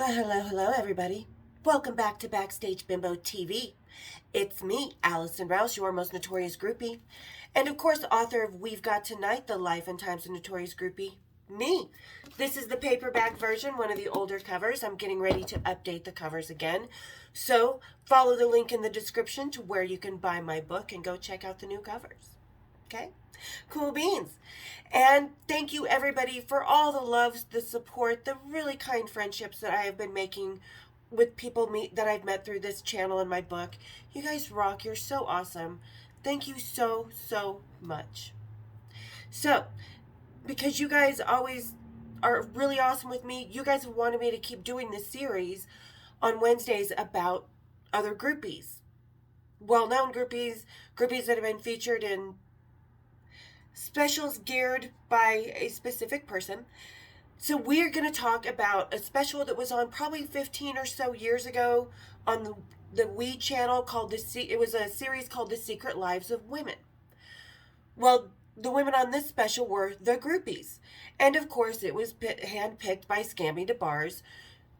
Well, hello, everybody. Welcome back to Backstage Bimbo TV. It's me, Allison Rouse, your most notorious groupie. And of course, author of We've Got Tonight, The Life and Times of Notorious Groupie. Me. This is the paperback version, one of the older covers. I'm getting ready to update the covers again. So, follow the link in the description to where you can buy my book and go check out the new covers. Okay? Cool beans. And thank you everybody for all the loves, the support, the really kind friendships that I have been making with people that I've met through this channel and my book. You guys rock. You're so awesome. Thank you so much. So, because you guys always are really awesome with me, you guys have wanted me to keep doing this series on Wednesdays about other groupies. Well-known groupies that have been featured in specials geared by a specific person. So we're going to talk about a special that was on probably 15 or so years ago on the WE channel called it was a series called The Secret Lives of Women. Well, the women on this special were the groupies. And of course, it was handpicked by Scammy DeBars.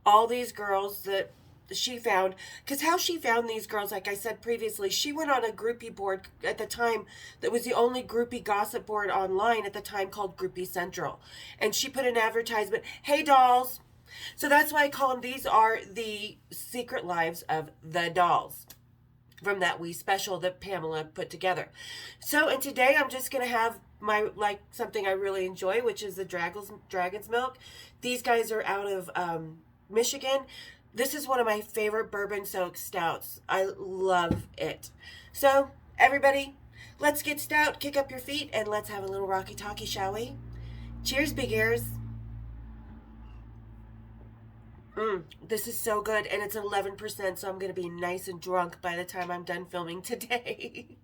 All these girls that she found, because how she found these girls, like I said previously, she went on a groupie board at the time that was the only groupie gossip board online at the time, called Groupie Central, and she put an advertisement, "Hey dolls." So that's why I call them, these are the secret lives of the dolls from that wee special that Pamela put together. So, and today I'm just gonna have my, something I really enjoy, which is the Dragon's Milk. These guys are out of Michigan. This is one of my favorite bourbon soaked stouts. I love it. So, everybody, let's get stout, kick up your feet, and let's have a little rocky talkie, shall we? Cheers, big ears. This is so good, and it's 11%, so I'm going to be nice and drunk by the time I'm done filming today.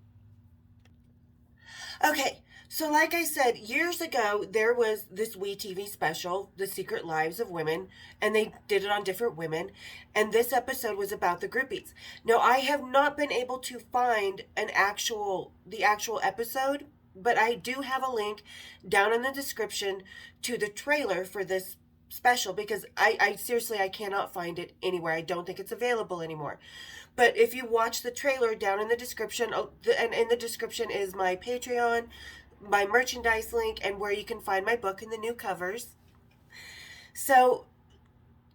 Okay, so like I said, years ago, there was this WEtv special, The Secret Lives of Women, and they did it on different women, and this episode was about the groupies. Now, I have not been able to find the actual episode, but I do have a link down in the description to the trailer for this special, because I seriously, I cannot find it anywhere. I don't think it's available anymore. But if you watch the trailer down in the description, and in the description is my Patreon, my merchandise link, and where you can find my book and the new covers. So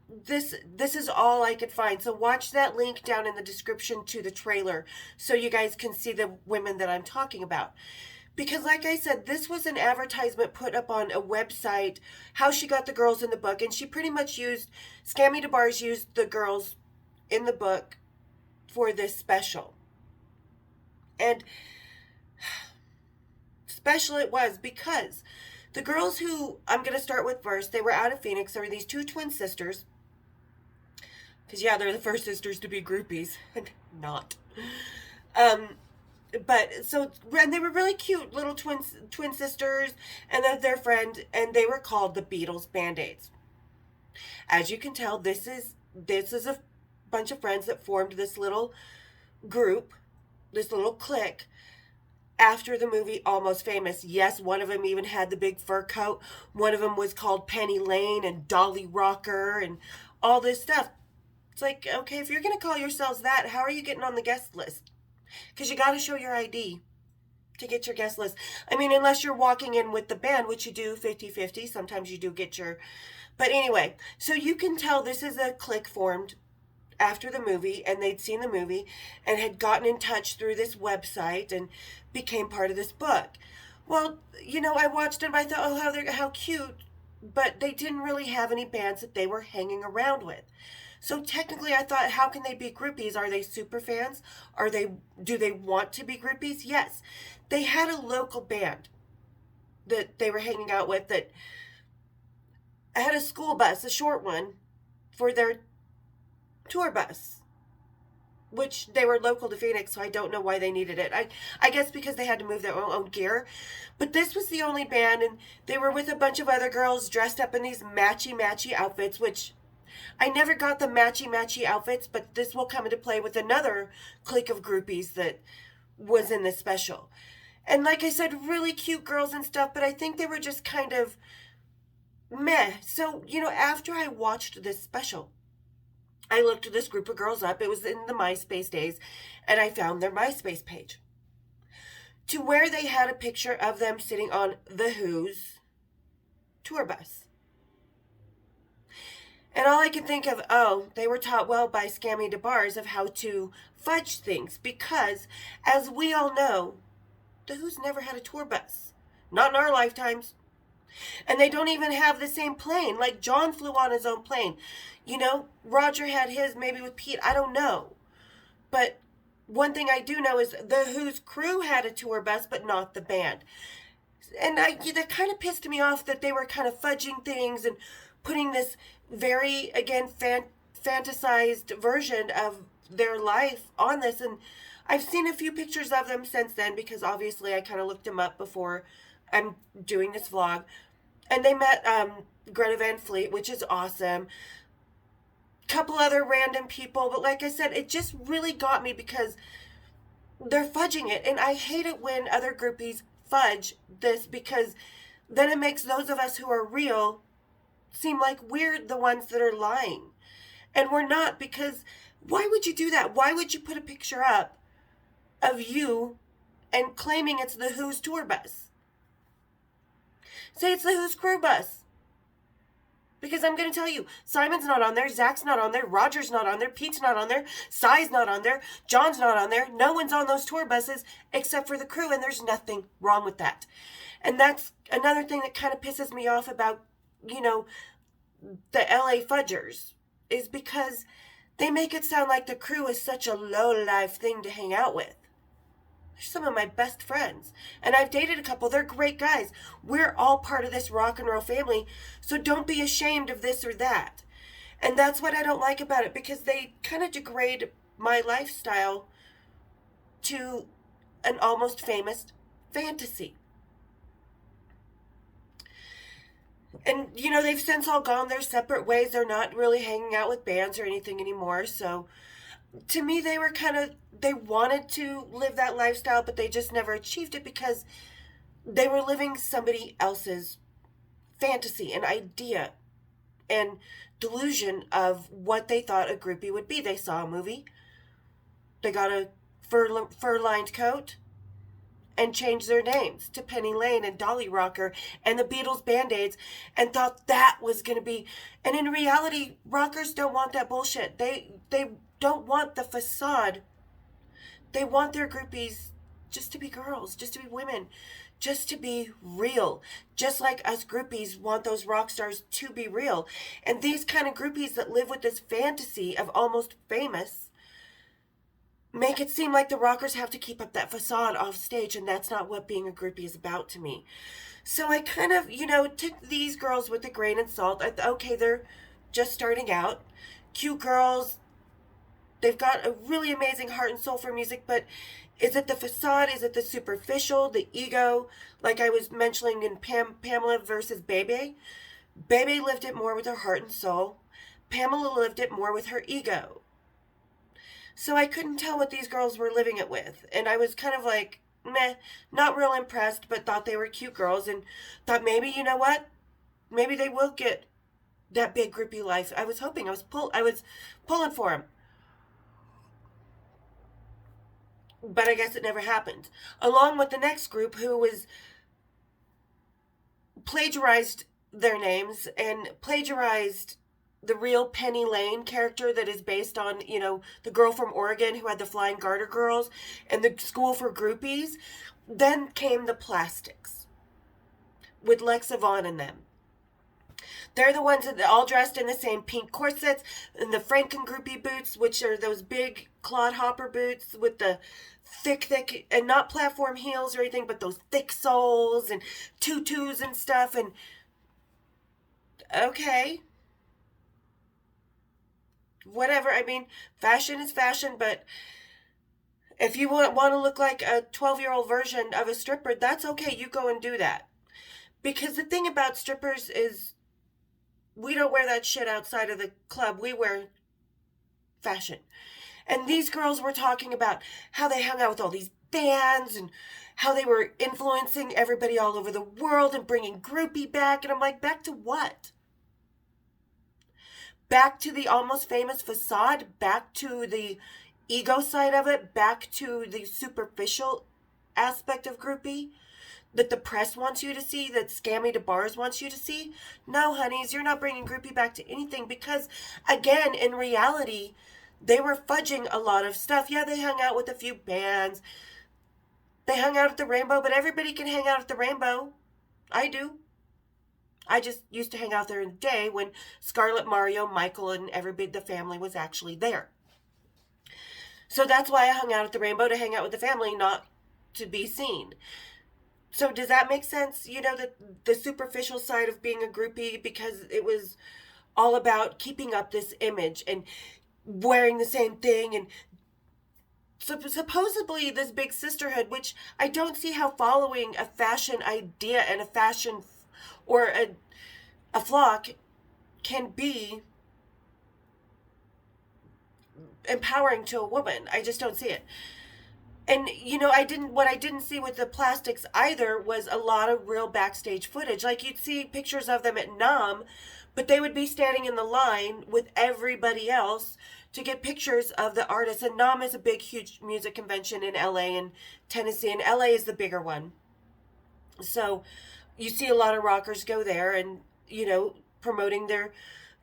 this is all I could find. So watch that link down in the description to the trailer so you guys can see the women that I'm talking about. Because like I said, this was an advertisement put up on a website, how she got the girls in the book, and she pretty much Scammy DeBars used the girls in the book for this special. And special it was, because the girls who I'm going to start with first, they were out of Phoenix. There were these two twin sisters. Because, yeah, they're the first sisters to be groupies. Not. But, so, and they were really cute little twin sisters, and their friend, and they were called the Beatles Band-Aids. As you can tell, this is a bunch of friends that formed this little group, this little clique, after the movie Almost Famous. Yes, one of them even had the big fur coat. One of them was called Penny Lane and Dolly Rocker and all this stuff. It's like, okay, if you're going to call yourselves that, how are you getting on the guest list? Because you got to show your ID to get your guest list. I mean, unless you're walking in with the band, which you do 50-50. Sometimes you do get your... But anyway, so you can tell this is a clique formed after the movie, and they'd seen the movie and had gotten in touch through this website and became part of this book. Well, you know, I watched them, I thought, oh, how cute, but they didn't really have any bands that they were hanging around with. So technically, I thought, how can they be groupies? Are they super fans? Do they want to be groupies? Yes. They had a local band that they were hanging out with that had a school bus, a short one, for their tour bus, which they were local to Phoenix, so I don't know why they needed it. I guess because they had to move their own gear. But this was the only band, and they were with a bunch of other girls dressed up in these matchy outfits, which... I never got the matchy outfits, but this will come into play with another clique of groupies that was in this special. And like I said, really cute girls and stuff, but I think they were just kind of meh. So, you know, after I watched this special, I looked this group of girls up. It was in the MySpace days, and I found their MySpace page, to where they had a picture of them sitting on The Who's tour bus. And all I could think of, oh, they were taught well by Scammy DeBars of how to fudge things, because, as we all know, The Who's never had a tour bus. Not in our lifetimes. And they don't even have the same plane. Like, John flew on his own plane. You know, Roger had his, maybe with Pete. I don't know. But one thing I do know is The Who's crew had a tour bus, but not the band. And that kind of pissed me off, that they were kind of fudging things and putting this very, again, fantasized version of their life on this. And I've seen a few pictures of them since then, because obviously I kind of looked them up before I'm doing this vlog. And they met Greta Van Fleet, which is awesome. Couple other random people, but like I said, it just really got me, because they're fudging it. And I hate it when other groupies fudge this, because then it makes those of us who are real seem like we're the ones that are lying. And we're not, because why would you do that? Why would you put a picture up of you and claiming it's The Who's tour bus? Say it's The Who's crew bus. Because I'm going to tell you, Simon's not on there, Zach's not on there, Roger's not on there, Pete's not on there, Cy's not on there, John's not on there. No one's on those tour buses except for the crew, and there's nothing wrong with that. And that's another thing that kind of pisses me off about, you know, the LA Fudgers, is because they make it sound like the crew is such a low-life thing to hang out with. They're some of my best friends, and I've dated a couple. They're great guys. We're all part of this rock and roll family, so don't be ashamed of this or that. And that's what I don't like about it, because they kind of degrade my lifestyle to an almost famous fantasy. And, you know, they've since all gone their separate ways. They're not really hanging out with bands or anything anymore. So, to me, they were they wanted to live that lifestyle, but they just never achieved it, because they were living somebody else's fantasy and idea and delusion of what they thought a groupie would be. They saw a movie. They got a fur-lined coat and changed their names to Penny Lane and Dolly Rocker and the Beatles Band-Aids, and thought that was going to be... And in reality, rockers don't want that bullshit. They don't want the facade. They want their groupies just to be girls, just to be women, just to be real. Just like us groupies want those rock stars to be real. And these kind of groupies that live with this fantasy of almost famous make it seem like the rockers have to keep up that facade off stage, and that's not what being a groupie is about to me. So I kind of, you know, took these girls with a grain of salt. Okay, they're just starting out. Cute girls. They've got a really amazing heart and soul for music, but is it the facade? Is it the superficial, the ego? Like I was mentioning in Pamela versus Bebe. Bebe lived it more with her heart and soul. Pamela lived it more with her ego. So I couldn't tell what these girls were living it with. And I was kind of like, meh, not real impressed, but thought they were cute girls, and thought maybe, you know what? Maybe they will get that big groupie life. I was hoping. I was pulling for them. But I guess it never happened. Along with the next group, who was plagiarized their names and plagiarized the real Penny Lane character that is based on, you know, the girl from Oregon who had the Flying Garter Girls and the School for Groupies. Then came the Plastics with Lexa Vaughn in them. They're the ones that are all dressed in the same pink corsets and the Franken groupie boots, which are those big clodhopper boots with the thick, and not platform heels or anything, but those thick soles and tutus and stuff. And okay, whatever. I mean, fashion is fashion, but if you want to look like a 12-year-old version of a stripper, that's okay. You go and do that. Because the thing about strippers is we don't wear that shit outside of the club. We wear fashion. And these girls were talking about how they hung out with all these bands and how they were influencing everybody all over the world and bringing groupie back. And I'm like, back to what? back to the almost famous facade, back to the ego side of it, back to the superficial aspect of groupie that the press wants you to see, that Scammy to Bars wants you to see. No, honeys, you're not bringing groupie back to anything because, again, in reality, they were fudging a lot of stuff. Yeah, they hung out with a few bands. They hung out at the Rainbow, but everybody can hang out at the Rainbow. I do. I just used to hang out there in the day when Scarlett, Mario, Michael, and everybody, the family was actually there. So that's why I hung out at the Rainbow, to hang out with the family, not to be seen. So does that make sense? You know, the superficial side of being a groupie, because it was all about keeping up this image and wearing the same thing, and supposedly this big sisterhood, which I don't see how following a fashion idea and a fashion or a flock can be empowering to a woman. I just don't see it. And, you know, what I didn't see with the plastics either was a lot of real backstage footage. Like, you'd see pictures of them at NAMM, but they would be standing in the line with everybody else to get pictures of the artists. And NAMM is a big, huge music convention in LA and Tennessee, and LA is the bigger one. So you see a lot of rockers go there and, you know, promoting their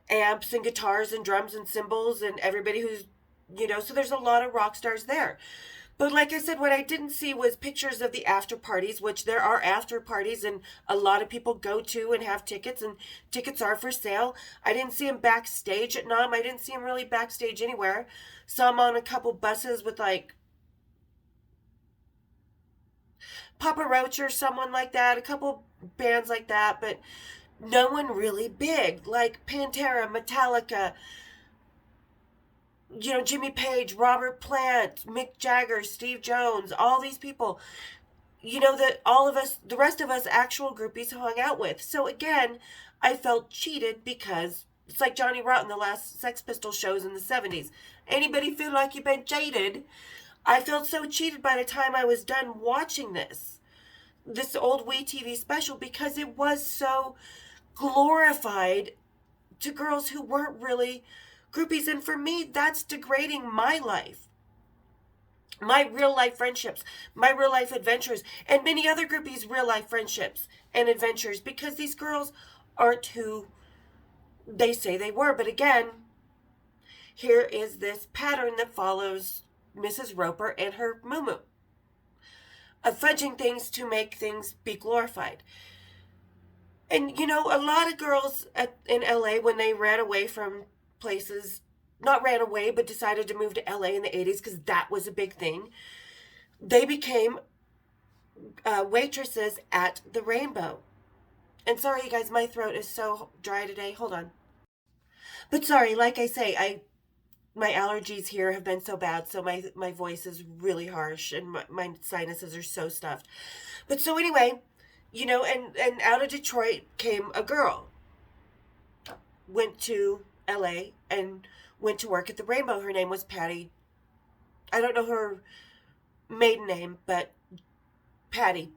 amps and guitars and drums and cymbals and everybody who's, you know, so there's a lot of rock stars there. But like I said, what I didn't see was pictures of the after parties, which there are after parties and a lot of people go to and have tickets, and tickets are for sale. I didn't see them backstage at NAMM. I didn't see them really backstage anywhere. Saw them on a couple buses with like Papa Roach or someone like that, a couple bands like that, but no one really big, like Pantera, Metallica, you know, Jimmy Page, Robert Plant, Mick Jagger, Steve Jones, all these people, you know, that all of us, the rest of us actual groupies hung out with. So again, I felt cheated because it's like Johnny Rotten, the last Sex Pistol shows in the 70s. Anybody feel like you've been cheated? I felt so cheated by the time I was done watching this old WEtv special, because it was so glorified to girls who weren't really groupies. And for me, that's degrading my life, my real life friendships, my real life adventures, and many other groupies' real life friendships and adventures, because these girls aren't who they say they were. But again, here is this pattern that follows Mrs. Roper and her moo-moo of fudging things to make things be glorified. And, you know, a lot of girls in LA, when they ran away from places, not ran away, but decided to move to LA in the 80s, because that was a big thing, they became waitresses at the Rainbow. And sorry, you guys, my throat is so dry today. Hold on. But sorry, like I say, my allergies here have been so bad, so my voice is really harsh, and my sinuses are so stuffed. But so anyway, you know, and out of Detroit came a girl, went to LA and went to work at the Rainbow. Her name was Patty. I don't know her maiden name, but Patty.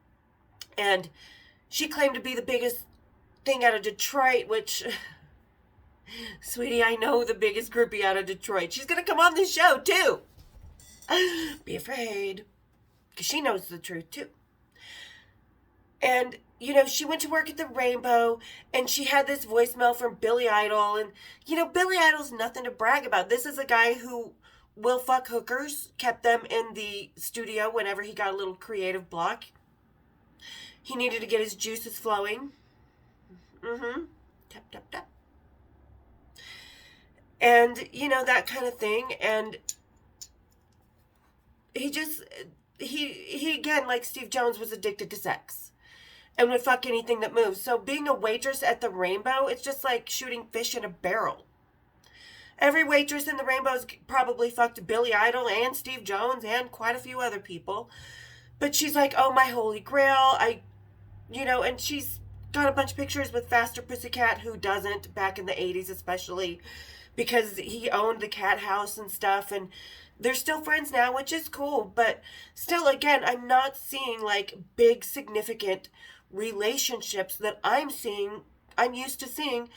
And she claimed to be the biggest thing out of Detroit, which, sweetie, I know the biggest groupie out of Detroit. She's going to come on the show, too. Be afraid, because she knows the truth, too. And, you know, she went to work at the Rainbow, and she had this voicemail from Billy Idol. And, you know, Billy Idol's nothing to brag about. This is a guy who will fuck hookers, kept them in the studio whenever he got a little creative block. He needed to get his juices flowing. Tap, tap, tap. And, you know, that kind of thing. And he again, like Steve Jones, was addicted to sex and would fuck anything that moves. So being a waitress at the Rainbow, it's just like shooting fish in a barrel. Every waitress in the Rainbow's probably fucked Billy Idol and Steve Jones and quite a few other people. But she's like, oh, my holy grail. And she's got a bunch of pictures with Faster Pussycat, who doesn't, back in the 80s especially, because he owned the cat house and stuff. And they're still friends now, which is cool. But still, again, I'm not seeing like big, significant relationships that I'm used to seeing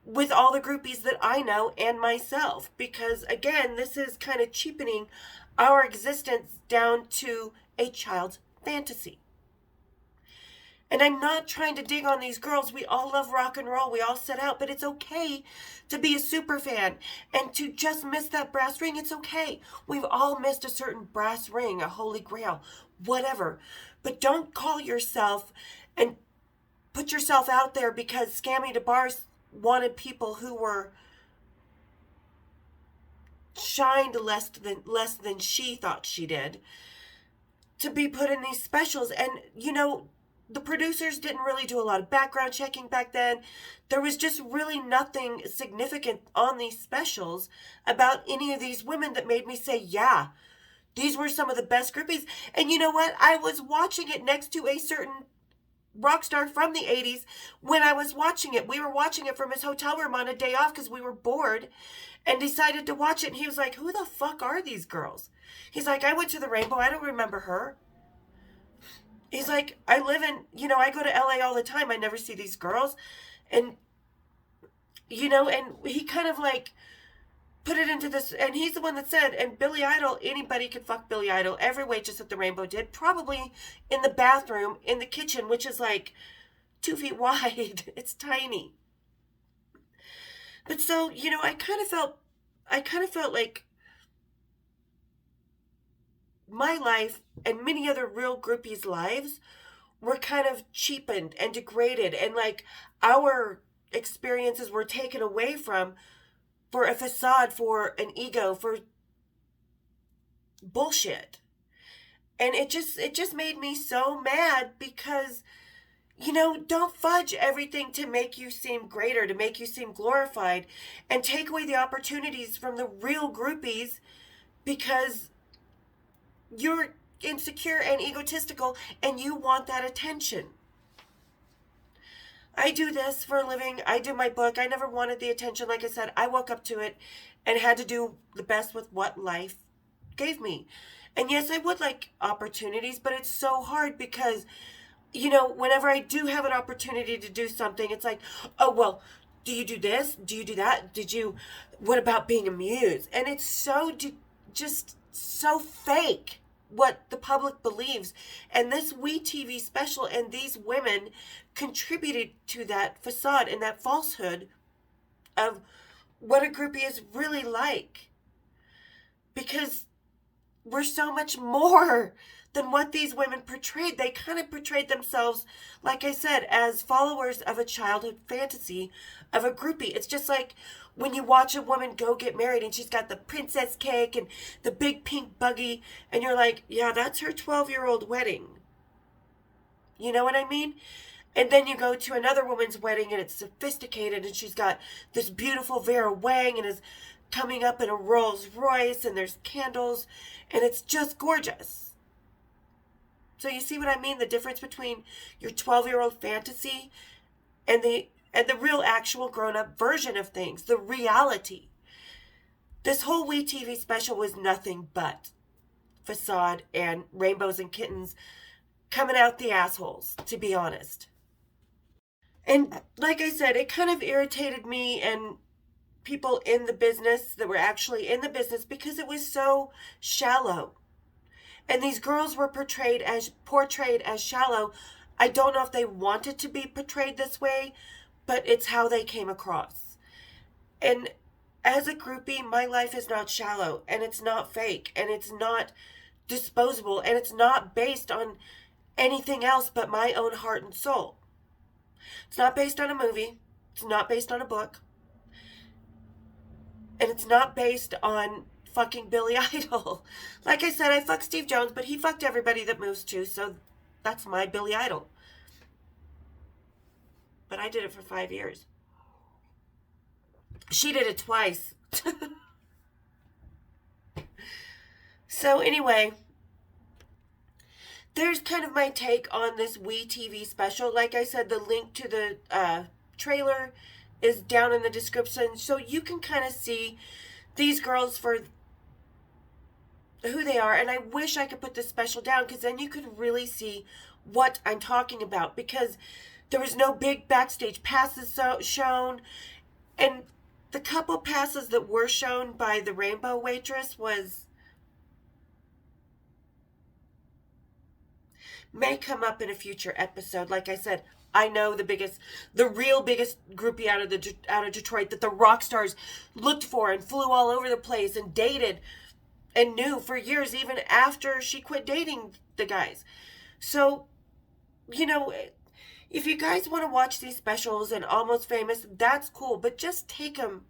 with all the groupies that I know and myself. Because again, this is kind of cheapening our existence down to a child's fantasy. And I'm not trying to dig on these girls. We all love rock and roll. We all set out. But it's okay to be a super fan. And to just miss that brass ring, it's okay. We've all missed a certain brass ring, a holy grail, whatever. But don't call yourself and put yourself out there because Scammy DeBar's wanted people who were shined less than she thought she did to be put in these specials. And, you know, the producers didn't really do a lot of background checking back then. There was just really nothing significant on these specials about any of these women that made me say, yeah, these were some of the best groupies. And you know what? I was watching it next to a certain rock star from the 80s when I was watching it. We were watching it from his hotel room on a day off because we were bored and decided to watch it. And he was like, who the fuck are these girls? He's like, I went to the Rainbow. I don't remember her. He's like, I live in, you know, I go to LA all the time. I never see these girls. And, you know, and he kind of like put it into this, and he's the one that said, and Billy Idol, anybody could fuck Billy Idol. Every waitress at the Rainbow did, probably in the bathroom, in the kitchen, which is like 2 feet wide. It's tiny. But so, you know, I kind of felt like my life and many other real groupies' lives were kind of cheapened and degraded, and like our experiences were taken away from for a facade, for an ego, for bullshit. And it just made me so mad because, you know, don't fudge everything to make you seem greater, to make you seem glorified, and take away the opportunities from the real groupies because you're insecure and egotistical and you want that attention. I do this for a living. I do my book. I never wanted the attention. Like I said, I woke up to it and had to do the best with what life gave me. And yes, I would like opportunities, but it's so hard because, you know, whenever I do have an opportunity to do something, it's like, oh, well, do you do this? Do you do that? What about being a muse? And it's just so fake what the public believes. And this WEtv special and these women contributed to that facade and that falsehood of what a groupie is really like. Because we're so much more than what these women portrayed. They kind of portrayed themselves, like I said, as followers of a childhood fantasy of a groupie. It's just like when you watch a woman go get married and she's got the princess cake and the big pink buggy, and you're like, yeah, that's her 12-year-old wedding. You know what I mean? And then you go to another woman's wedding and it's sophisticated and she's got this beautiful Vera Wang and is coming up in a Rolls Royce and there's candles and it's just gorgeous. So you see what I mean? The difference between your 12-year-old fantasy and the real actual grown-up version of things, the reality. This whole WeTV special was nothing but facade and rainbows and kittens coming out the assholes, to be honest. And like I said, it kind of irritated me and people in the business that were actually in the business because it was so shallow. And these girls were portrayed as shallow. I don't know if they wanted to be portrayed this way, but it's how they came across. And as a groupie, my life is not shallow, and it's not fake, and it's not disposable, and it's not based on anything else but my own heart and soul. It's not based on a movie. It's not based on a book. And it's not based on fucking Billy Idol. Like I said, I fucked Steve Jones, but he fucked everybody that moves too, so that's my Billy Idol. But I did it for 5 years. She did it twice. So anyway, there's kind of my take on this WeTV special. Like I said, the link to the trailer is down in the description, so you can kind of see these girls for who they are. And I wish I could put this special down because then you could really see what I'm talking about, because there was no big backstage passes shown, And the couple passes that were shown by the rainbow waitress may come up in a future episode. Like I said, I know the real biggest groupie out of Detroit that the rock stars looked for and flew all over the place and dated and knew for years, even after she quit dating the guys. So, if you guys want to watch these specials and Almost Famous, that's cool, but just take them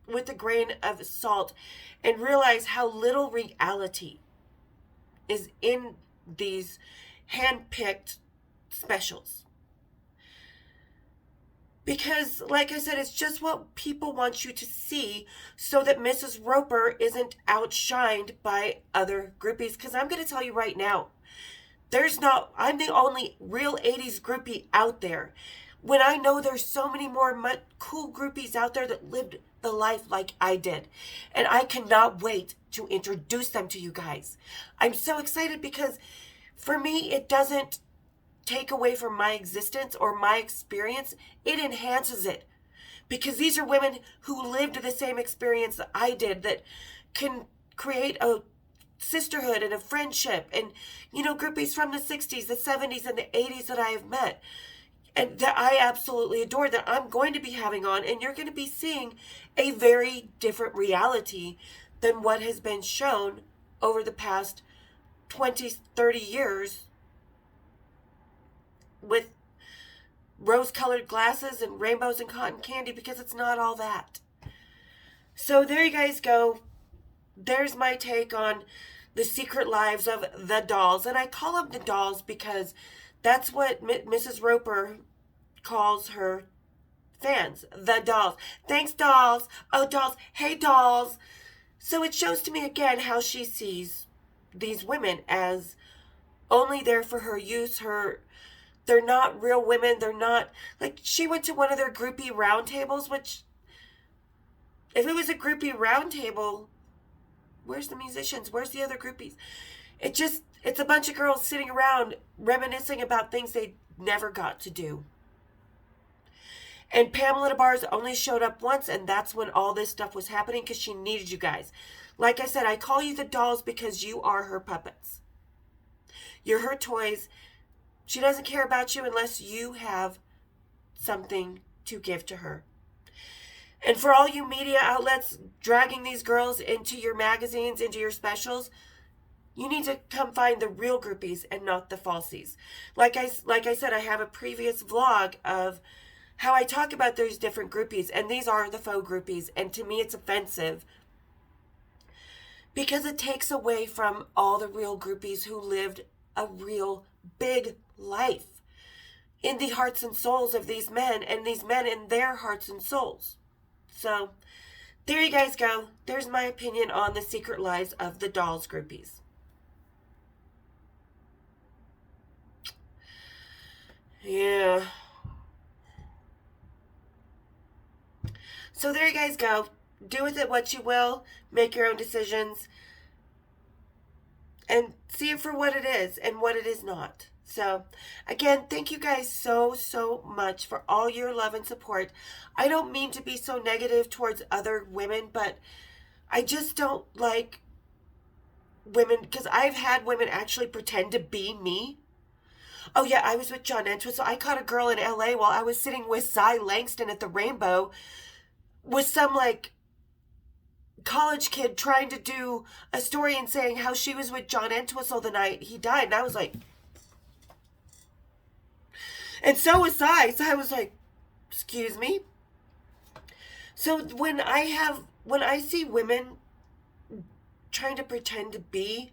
with a grain of salt and realize how little reality is in these hand-picked specials. Because, like I said, it's just what people want you to see so that Mrs. Roper isn't outshined by other groupies. Because I'm going to tell you right now, I'm the only real 80s groupie out there. When I know there's so many more cool groupies out there that lived the life like I did. And I cannot wait to introduce them to you guys. I'm so excited because for me, it doesn't take away from my existence or my experience. It enhances it. Because these are women who lived the same experience that I did, that can create a sisterhood and a friendship. And, groupies from the 60s, the 70s, and the 80s that I have met. And that I absolutely adore, that I'm going to be having on. And you're going to be seeing a very different reality than what has been shown over the past 20, 30 years with rose-colored glasses and rainbows and cotton candy, because it's not all that. So there you guys go. There's my take on the secret lives of the dolls. And I call them the dolls because that's what Mrs. Roper calls her fans. The dolls. Thanks, dolls. Oh, dolls. Hey, dolls. So it shows to me again how she sees these women as only there for her use. They're not real women. They're not, like, she went to one of their groupie roundtables, which, if it was a groupie roundtable, where's the musicians? Where's the other groupies? It's a bunch of girls sitting around reminiscing about things they never got to do. And Pamela DeBarge only showed up once, and that's when all this stuff was happening, because she needed you guys. Like I said, I call you the dolls because you are her puppets. You're her toys. She doesn't care about you unless you have something to give to her. And for all you media outlets dragging these girls into your magazines, into your specials, you need to come find the real groupies and not the falsies. Like I said, I have a previous vlog of how I talk about those different groupies, and these are the faux groupies, and to me it's offensive because it takes away from all the real groupies who lived a real big life in the hearts and souls of these men, and these men in their hearts and souls. So there you guys go. There's my opinion on the secret lives of the dolls groupies. Yeah. So there you guys go. Do with it what you will. Make your own decisions. And see it for what it is and what it is not. So, again, thank you guys so, so much for all your love and support. I don't mean to be so negative towards other women, but I just don't like women, because I've had women actually pretend to be me. Oh, yeah, I was with John Entwistle. I caught a girl in L.A. while I was sitting with Cy Langston at the Rainbow with some, college kid trying to do a story and saying how she was with John Entwistle the night he died. And I was like... And so was I. So I was like, excuse me? So when I see women trying to pretend to be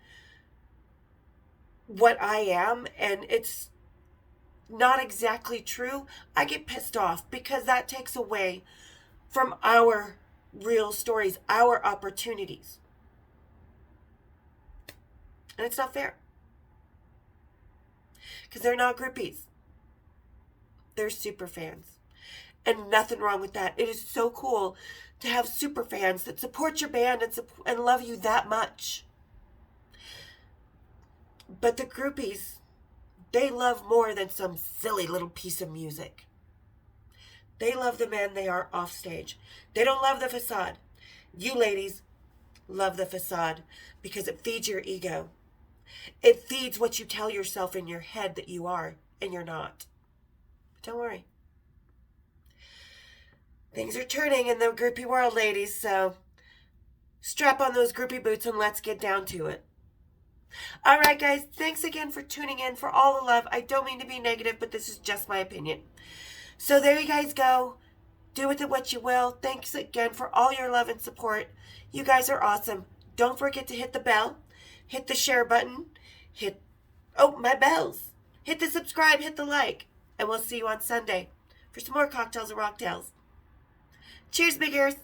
what I am, and it's not exactly true, I get pissed off, because that takes away from our real stories, our opportunities. And it's not fair. Because they're not groupies. They're super fans. And nothing wrong with that. It is so cool to have super fans that support your band and love you that much. But the groupies, they love more than some silly little piece of music. They love the men they are off stage. They don't love the facade. You ladies love the facade because it feeds your ego. It feeds what you tell yourself in your head that you are and you're not. But don't worry. Things are turning in the groupie world, ladies, so strap on those groupie boots and let's get down to it. All right, guys, thanks again for tuning in, for all the love. I don't mean to be negative, but this is just my opinion. So there you guys go. Do with it what you will. Thanks again for all your love and support. You guys are awesome. Don't forget to hit the bell, hit the share button, my bells. Hit the subscribe, hit the like, and we'll see you on Sunday for some more cocktails and rocktails. Cheers, big ears.